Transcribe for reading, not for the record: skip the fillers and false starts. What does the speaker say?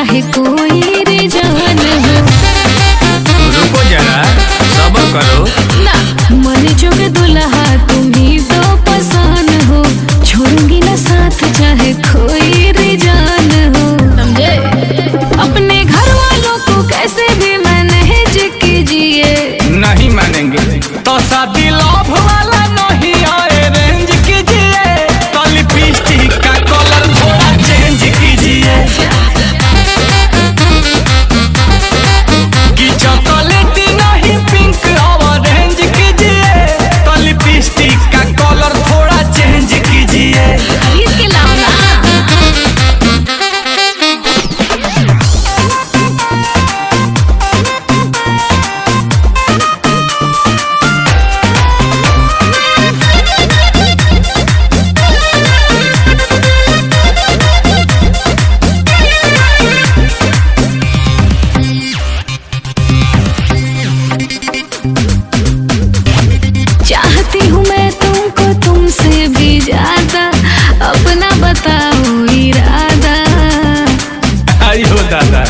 चाहे कोई रे जान हो। रुको जरा सब्र करो ना मन जोग दुल्हा तुम ही तो पसंद हो, छोड़ूंगी ना साथ चाहे कोई रे जान हो। समझे? अपने घर वालों को कैसे भी मैनेज कीजिए। नहीं मानेंगे तो शादी लव वाला नहीं अरेंज कीजिए, तो लिपस्टिक का कलर थोड़ा चेंज कीजिए, कि चॉकलेटी नहीं पिंक ऑरेंज कीजिए, तो लिपस्टिक का कलर थोड़ा चेंज कीजिए। खरीद के लाओ ना। चाहती हूँ मैं तुमको तुमसे भी ज्यादा, अपना बताओ इरादा। अयो दादा